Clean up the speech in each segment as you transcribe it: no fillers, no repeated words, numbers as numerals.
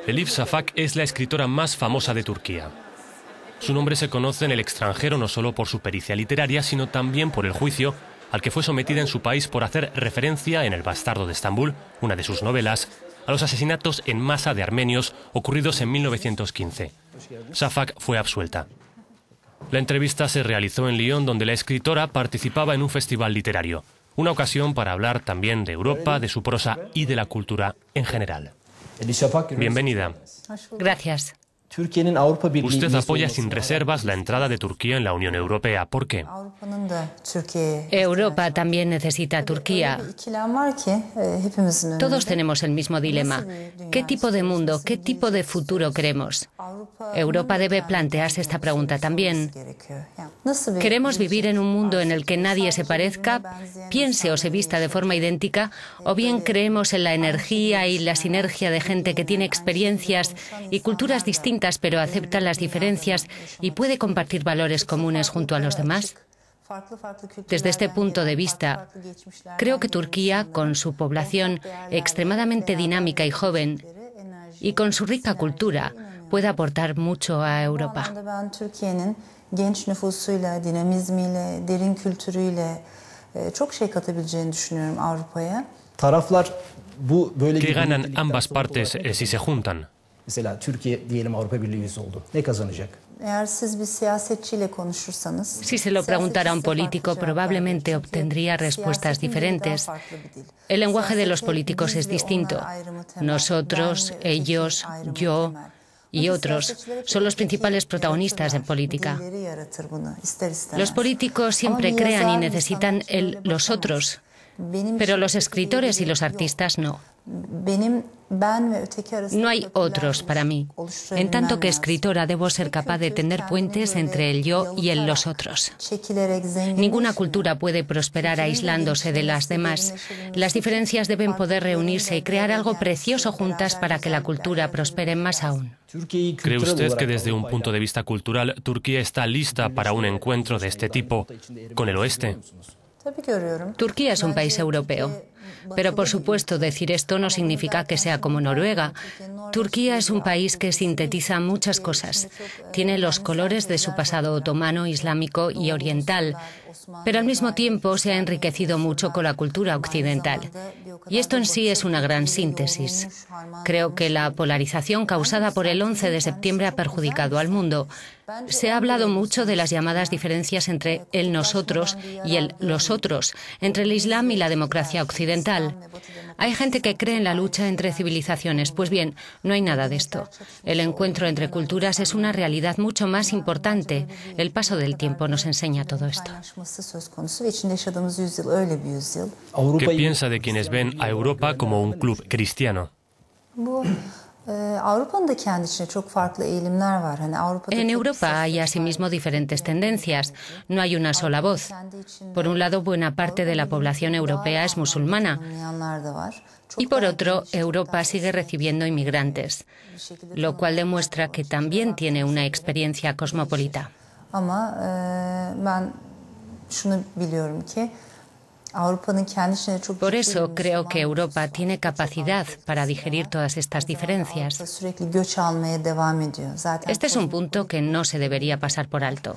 Elif Shafak es la escritora más famosa de Turquía. Su nombre se conoce en el extranjero no solo por su pericia literaria, sino también por el juicio al que fue sometida en su país por hacer referencia en El bastardo de Estambul, una de sus novelas, a los asesinatos en masa de armenios ocurridos en 1915. Shafak fue absuelta. La entrevista se realizó en Lyon, donde la escritora participaba en un festival literario, una ocasión para hablar también de Europa, de su prosa y de la cultura en general. Bienvenida. Gracias. Usted apoya sin reservas la entrada de Turquía en la Unión Europea. ¿Por qué? Europa también necesita a Turquía. Todos tenemos el mismo dilema. ¿Qué tipo de mundo, qué tipo de futuro queremos? Europa debe plantearse esta pregunta también. ¿Queremos vivir en un mundo en el que nadie se parezca, piense o se vista de forma idéntica? ¿O bien creemos en la energía y la sinergia de gente que tiene experiencias y culturas distintas, pero acepta las diferencias y puede compartir valores comunes junto a los demás? Desde este punto de vista, creo que Turquía, con su población extremadamente dinámica y joven, y con su rica cultura, puede aportar mucho a Europa. ¿Qué ganan ambas partes si se juntan? Si se lo preguntara a un político, probablemente obtendría respuestas diferentes. El lenguaje de los políticos es distinto. Nosotros, ellos, yo y otros son los principales protagonistas en política. Los políticos siempre crean y necesitan los otros, pero los escritores y los artistas no. No hay otros para mí. En tanto que escritora debo ser capaz de tender puentes entre el yo y el los otros. Ninguna cultura puede prosperar aislándose de las demás. Las diferencias deben poder reunirse y crear algo precioso juntas para que la cultura prospere más aún. ¿Cree usted que desde un punto de vista cultural Turquía está lista para un encuentro de este tipo con el oeste? Turquía es un país europeo. Pero, por supuesto, decir esto no significa que sea como Noruega. Turquía es un país que sintetiza muchas cosas. Tiene los colores de su pasado otomano, islámico y oriental, pero al mismo tiempo se ha enriquecido mucho con la cultura occidental. Y esto en sí es una gran síntesis. Creo que la polarización causada por el 11 de septiembre ha perjudicado al mundo. Se ha hablado mucho de las llamadas diferencias entre el nosotros y el los otros, entre el Islam y la democracia occidental. Hay gente que cree en la lucha entre civilizaciones. Pues bien, no hay nada de esto. El encuentro entre culturas es una realidad mucho más importante. El paso del tiempo nos enseña todo esto. ¿Qué piensa de quienes ven a Europa como un club cristiano? En Europa hay asimismo diferentes tendencias. No hay una sola voz. Por un lado, buena parte de la población europea es musulmana. Y por otro, Europa sigue recibiendo inmigrantes, lo cual demuestra que también tiene una experiencia cosmopolita. Por eso creo que Europa tiene capacidad para digerir todas estas diferencias. Este es un punto que no se debería pasar por alto.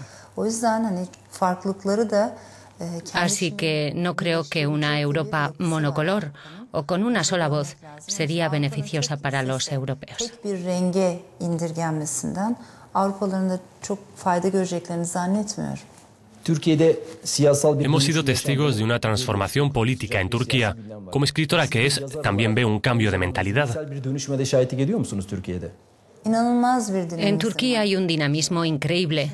Así que no creo que una Europa monocolor o con una sola voz sería beneficiosa para los europeos. Hemos sido testigos de una transformación política en Turquía. Como escritora que es, también ve un cambio de mentalidad. En Turquía hay un dinamismo increíble.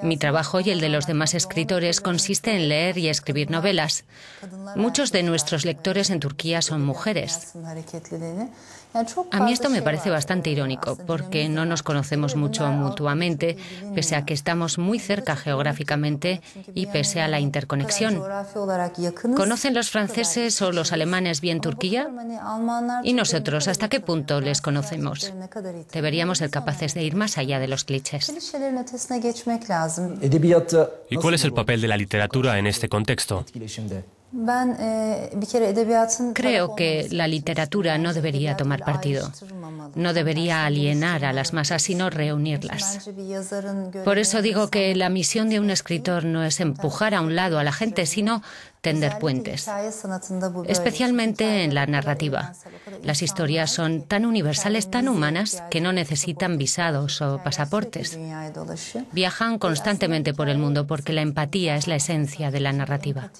Mi trabajo y el de los demás escritores consiste en leer y escribir novelas. Muchos de nuestros lectores en Turquía son mujeres. A mí esto me parece bastante irónico, porque no nos conocemos mucho mutuamente, pese a que estamos muy cerca geográficamente y pese a la interconexión. ¿Conocen los franceses o los alemanes bien Turquía? ¿Y nosotros hasta qué punto les conocemos? Deberíamos ser capaces de ir más allá de los clichés. ¿Y cuál es el papel de la literatura en este contexto? Creo que la literatura no debería tomar partido, no debería alienar a las masas, sino reunirlas. Por eso digo que la misión de un escritor no es empujar a un lado a la gente, sino tender puentes, especialmente en la narrativa. Las historias son tan universales, tan humanas, que no necesitan visados o pasaportes. Viajan constantemente por el mundo porque la empatía es la esencia de la narrativa.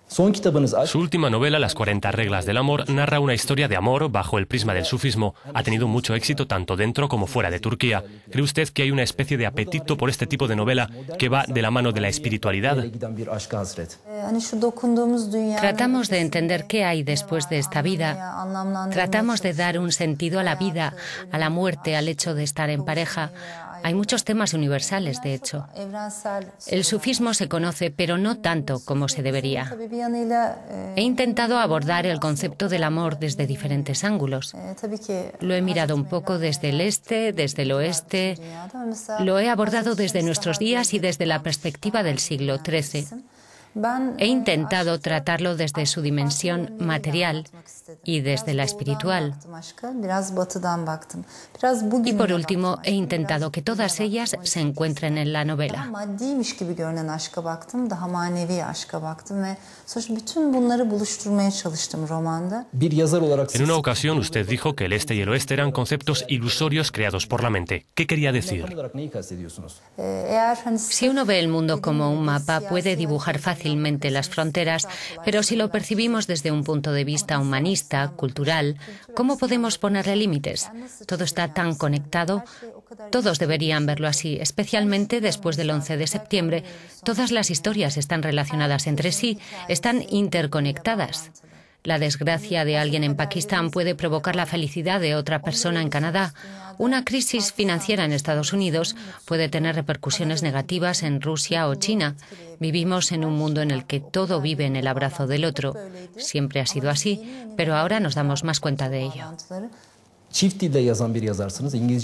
Su última novela, Las 40 reglas del amor, narra una historia de amor bajo el prisma del sufismo. Ha tenido mucho éxito tanto dentro como fuera de Turquía. ¿Cree usted que hay una especie de apetito por este tipo de novela que va de la mano de la espiritualidad? Tratamos de entender qué hay después de esta vida. Tratamos de dar un sentido a la vida, a la muerte, al hecho de estar en pareja. Hay muchos temas universales, de hecho. El sufismo se conoce, pero no tanto como se debería. He intentado abordar el concepto del amor desde diferentes ángulos. Lo he mirado un poco desde el este, desde el oeste. Lo he abordado desde nuestros días y desde la perspectiva del siglo XIII. He intentado tratarlo desde su dimensión material y desde la espiritual. Y por último, he intentado que todas ellas se encuentren en la novela. En una ocasión usted dijo que el este y el oeste eran conceptos ilusorios creados por la mente. ¿Qué quería decir? Si uno ve el mundo como un mapa, puede dibujar fácilmente las fronteras, pero si lo percibimos desde un punto de vista humanista, cultural, ¿cómo podemos ponerle límites? Todo está tan conectado. Todos deberían verlo así, especialmente después del 11 de septiembre. Todas las historias están relacionadas entre sí, están interconectadas. La desgracia de alguien en Pakistán puede provocar la felicidad de otra persona en Canadá. Una crisis financiera en Estados Unidos puede tener repercusiones negativas en Rusia o China. Vivimos en un mundo en el que todo vive en el abrazo del otro. Siempre ha sido así, pero ahora nos damos más cuenta de ello.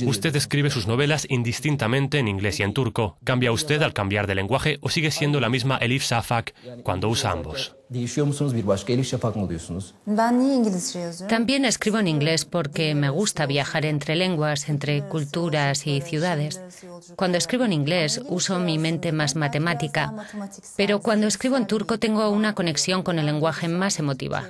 Usted escribe sus novelas indistintamente en inglés y en turco. ¿Cambia usted al cambiar de lenguaje o sigue siendo la misma Elif Shafak cuando usa ambos? También escribo en inglés porque me gusta viajar entre lenguas, entre culturas y ciudades. Cuando escribo en inglés uso mi mente más matemática, pero cuando escribo en turco tengo una conexión con el lenguaje más emotiva.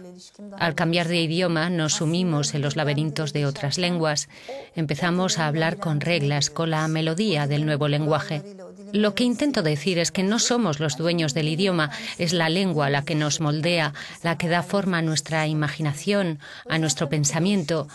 Al cambiar de idioma nos sumimos en los laberintos de otras lenguas. Empezamos a hablar con reglas, con la melodía del nuevo lenguaje. Lo que intento decir es que no somos los dueños del idioma, es la lengua la que nos moldea, la que da forma a nuestra imaginación, a nuestro pensamiento.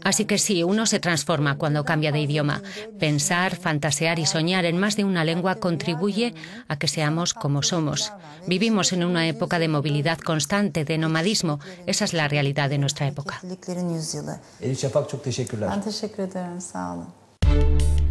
Así que sí, uno se transforma cuando cambia de idioma. Pensar, fantasear y soñar en más de una lengua contribuye a que seamos como somos. Vivimos en una época de movilidad constante, de nomadismo. Esa es la realidad de nuestra época. Elif Şafak, çok teşekkürler. Ben teşekkür ederim, sağ olun.